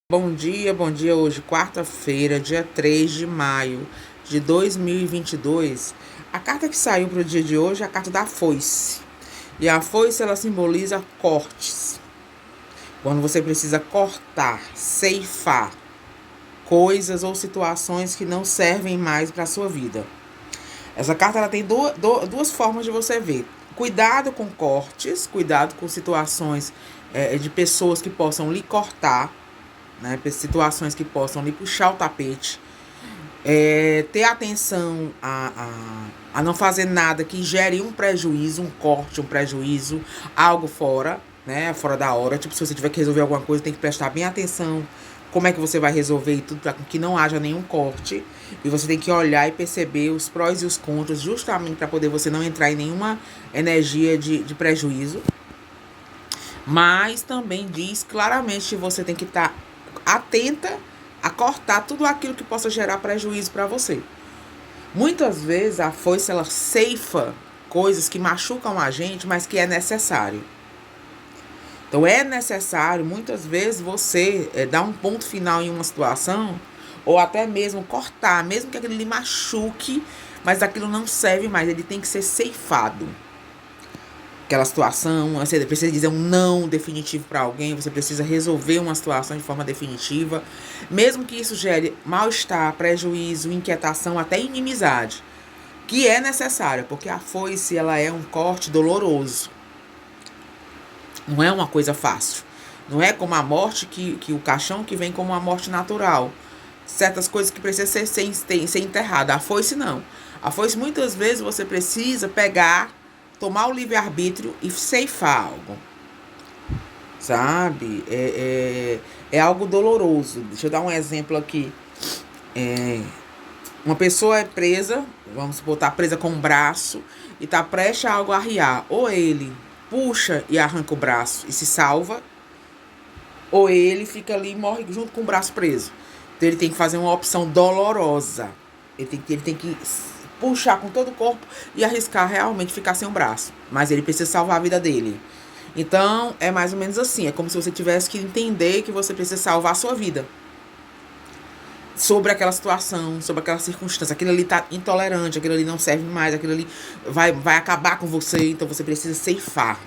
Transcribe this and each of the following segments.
Bom dia, bom dia. Hoje, quarta-feira, dia 3 de maio de 2022. A carta que saiu para o dia de hoje é a carta da foice. E a foice, ela simboliza cortes. Quando você precisa cortar, ceifar coisas ou situações que não servem mais para a sua vida. Essa carta ela tem duas formas de você ver. Cuidado com cortes, cuidado com situações de pessoas que possam lhe cortar, né, situações que possam lhe puxar o tapete, ter atenção a não fazer nada que gere um prejuízo, um corte, um prejuízo, algo fora, né, fora da hora. Tipo, se você tiver que resolver alguma coisa, tem que prestar bem atenção como é que você vai resolver e tudo, para que não haja nenhum corte. E você tem que olhar e perceber os prós e os contras, justamente para poder você não entrar em nenhuma energia de prejuízo. Mas também diz claramente que você tem que estar atenta a cortar tudo aquilo que possa gerar prejuízo para você. Muitas vezes a foice ela ceifa coisas que machucam a gente, mas que é necessário. Então é necessário muitas vezes você dar um ponto final em uma situação, ou até mesmo cortar, mesmo que aquilo lhe machuque, mas aquilo não serve mais, ele tem que ser ceifado. Aquela situação, você precisa dizer um não definitivo para alguém, você precisa resolver uma situação de forma definitiva, mesmo que isso gere mal-estar, prejuízo, inquietação, até inimizade, que é necessário, porque a foice ela é um corte doloroso, não é uma coisa fácil, não é como a morte, que o caixão que vem como uma morte natural, certas coisas que precisam ser enterradas, a foice não, a foice muitas vezes você precisa pegar, tomar o livre-arbítrio e ceifar algo, sabe? É algo doloroso. Deixa eu dar um exemplo aqui. Uma pessoa é presa, vamos botar presa com um braço, e tá prestes a algo arriar. Ou ele puxa e arranca o braço e se salva, ou ele fica ali e morre junto com o braço preso. Então ele tem que fazer uma opção dolorosa. Ele tem que puxar com todo o corpo e arriscar realmente ficar sem um braço. Mas ele precisa salvar a vida dele. Então, é mais ou menos assim. É como se você tivesse que entender que você precisa salvar a sua vida. Sobre aquela situação, sobre aquela circunstância. Aquilo ali tá intolerante, aquilo ali não serve mais, aquilo ali vai acabar com você. Então, você precisa ceifar.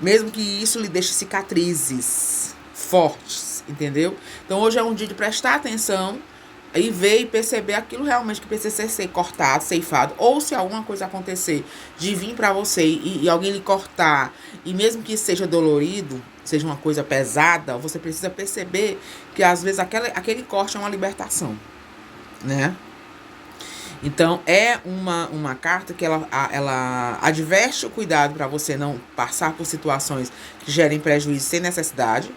Mesmo que isso lhe deixe cicatrizes fortes, entendeu? Então, hoje é um dia de prestar atenção e ver e perceber aquilo realmente que precisa ser cortado, ceifado, ou se alguma coisa acontecer de vir para você e alguém lhe cortar, e mesmo que seja dolorido, seja uma coisa pesada, você precisa perceber que às vezes aquele corte é uma libertação, né? Então é uma carta que ela adverte o cuidado para você não passar por situações que gerem prejuízo sem necessidade,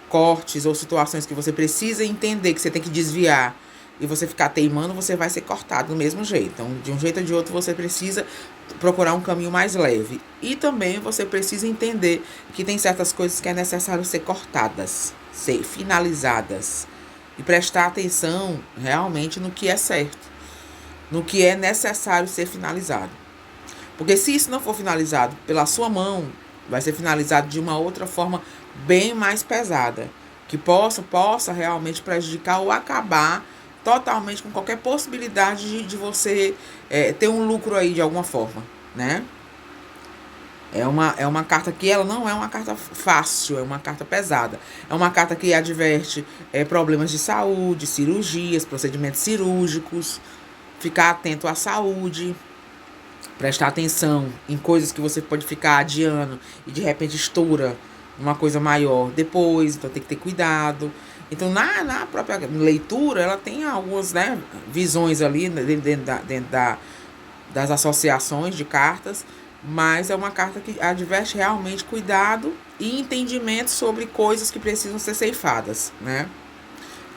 cortes ou situações que você precisa entender que você tem que desviar, e você ficar teimando, você vai ser cortado do mesmo jeito. Então, de um jeito ou de outro, você precisa procurar um caminho mais leve. E também você precisa entender que tem certas coisas que é necessário ser cortadas, ser finalizadas. E prestar atenção realmente no que é certo, no que é necessário ser finalizado. Porque se isso não for finalizado pela sua mão, vai ser finalizado de uma outra forma bem mais pesada, que possa realmente prejudicar ou acabar totalmente com qualquer possibilidade de você ter um lucro aí de alguma forma, né? É uma carta que ela não é uma carta fácil, é uma carta pesada. É uma carta que adverte problemas de saúde, cirurgias, procedimentos cirúrgicos, ficar atento à saúde, prestar atenção em coisas que você pode ficar adiando e de repente estoura uma coisa maior depois, então tem que ter cuidado. Então, na própria leitura, ela tem algumas, né, visões ali dentro das associações de cartas, mas é uma carta que adverte realmente cuidado e entendimento sobre coisas que precisam ser ceifadas, né?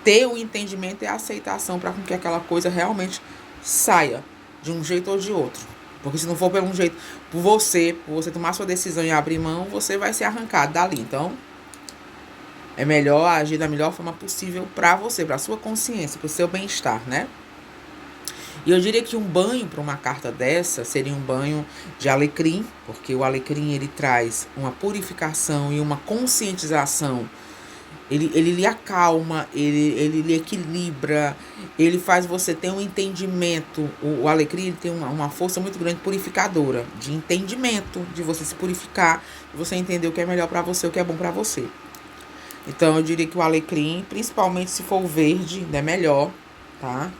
Ter o entendimento e a aceitação para que aquela coisa realmente saia de um jeito ou de outro. Porque se não for por um jeito, por você tomar sua decisão e abrir mão, você vai ser arrancado dali. Então, é melhor agir da melhor forma possível para você, para sua consciência, para o seu bem-estar, né? E eu diria que um banho para uma carta dessa seria um banho de alecrim, porque o alecrim ele traz uma purificação e uma conscientização Ele lhe acalma, ele lhe equilibra, ele faz você ter um entendimento. O alecrim ele tem uma força muito grande purificadora, de entendimento, de você se purificar, de você entender o que é melhor para você, o que é bom para você. Então eu diria que o alecrim, principalmente se for verde, é melhor, tá?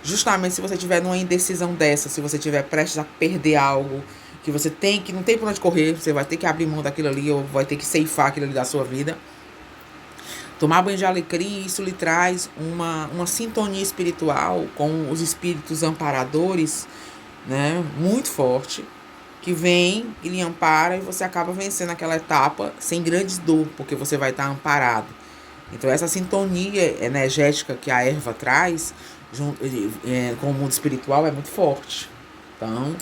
Justamente se você tiver numa indecisão dessa, se você tiver prestes a perder algo, que você tem que não tem por onde correr, você vai ter que abrir mão daquilo ali ou vai ter que ceifar aquilo ali da sua vida. Tomar banho de alecrim, isso lhe traz uma sintonia espiritual com os espíritos amparadores, né, muito forte, que vem e lhe ampara e você acaba vencendo aquela etapa sem grandes dor, porque você vai estar amparado. Então essa sintonia energética que a erva traz com o mundo espiritual é muito forte. Então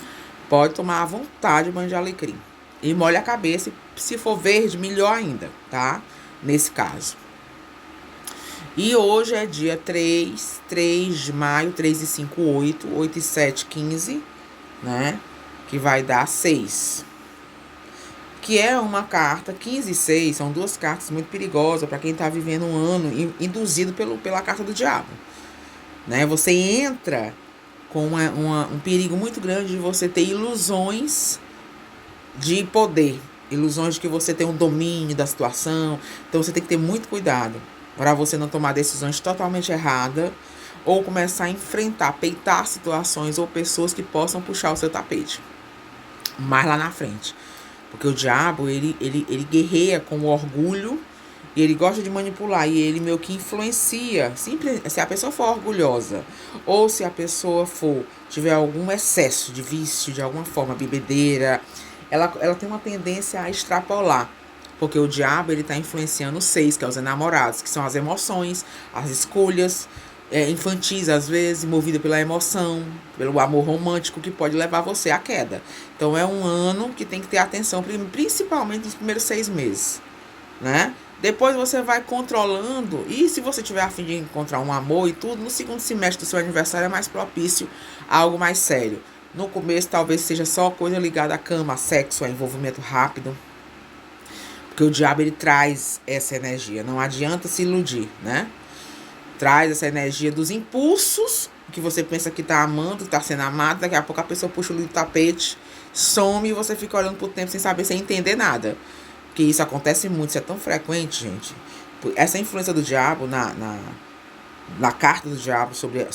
pode tomar à vontade o banho de alecrim. E molha a cabeça, se for verde, melhor ainda, tá? Nesse caso. E hoje é dia 3 de maio, 3 e 5, 8, 8 e 7, 15, né? Que vai dar 6. Que é uma carta, 15 e 6, são duas cartas muito perigosas para quem está vivendo um ano induzido pela carta do diabo. Né? Você entra com um perigo muito grande de você ter ilusões de poder, ilusões de que você tem um domínio da situação. Então você tem que ter muito cuidado para você não tomar decisões totalmente erradas ou começar a enfrentar, peitar situações ou pessoas que possam puxar o seu tapete mais lá na frente. Porque o diabo, ele guerreia com o orgulho e ele gosta de manipular e ele meio que influencia. Se a pessoa for orgulhosa ou se a pessoa tiver algum excesso de vício de alguma forma, bebedeira, ela tem uma tendência a extrapolar. Porque o diabo, ele está influenciando os 6, que é os enamorados, que são as emoções, as escolhas infantis, às vezes, movida pela emoção, pelo amor romântico, que pode levar você à queda. Então, é um ano que tem que ter atenção, principalmente nos primeiros 6 meses, né? Depois você vai controlando, e se você tiver a fim de encontrar um amor e tudo, no segundo semestre do seu aniversário é mais propício a algo mais sério. No começo, talvez seja só coisa ligada à cama, a sexo, a envolvimento rápido. Porque o diabo, ele traz essa energia. Não adianta se iludir, né? Traz essa energia dos impulsos, que você pensa que tá amando, que tá sendo amado. Daqui a pouco a pessoa puxa o tapete, some e você fica olhando pro tempo sem saber, sem entender nada. Porque isso acontece muito, isso é tão frequente, gente. Essa influência do diabo na carta do diabo sobre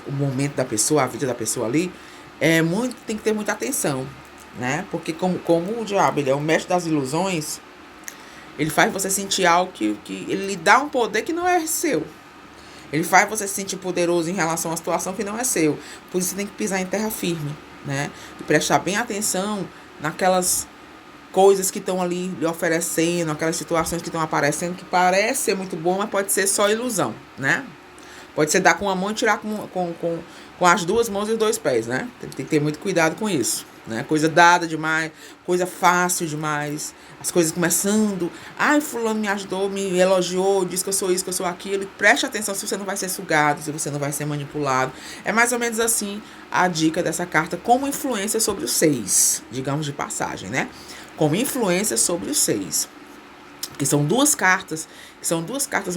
o momento da pessoa, a vida da pessoa ali, tem que ter muita atenção, né? Porque como o diabo, ele é o mestre das ilusões, ele faz você sentir algo que ele lhe dá um poder que não é seu. Ele faz você se sentir poderoso em relação à situação que não é seu. Por isso você tem que pisar em terra firme, né? E prestar bem atenção naquelas coisas que estão ali lhe oferecendo, aquelas situações que estão aparecendo, que parece ser muito bom, mas pode ser só ilusão, né? Pode ser dar com uma mão e tirar com as duas mãos e os 2 pés, né? Tem que ter muito cuidado com isso, né? Coisa dada demais, coisa fácil demais, as coisas começando. Ai, fulano me ajudou, me elogiou, disse que eu sou isso, que eu sou aquilo. Preste atenção se você não vai ser sugado, se você não vai ser manipulado. É mais ou menos assim a dica dessa carta, como influência sobre os 6, digamos de passagem, né? Como influência sobre os 6. Que são duas cartas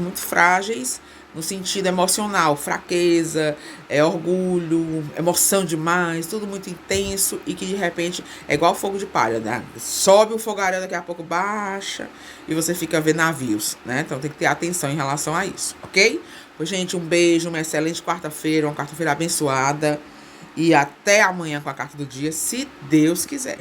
muito frágeis no sentido emocional, fraqueza, orgulho, emoção demais, tudo muito intenso e que de repente é igual fogo de palha, né? Sobe o fogaréu, daqui a pouco baixa e você fica vendo navios, né? Então tem que ter atenção em relação a isso, ok? Pois, gente, um beijo, uma excelente quarta-feira, uma quarta-feira abençoada e até amanhã com a carta do dia, se Deus quiser.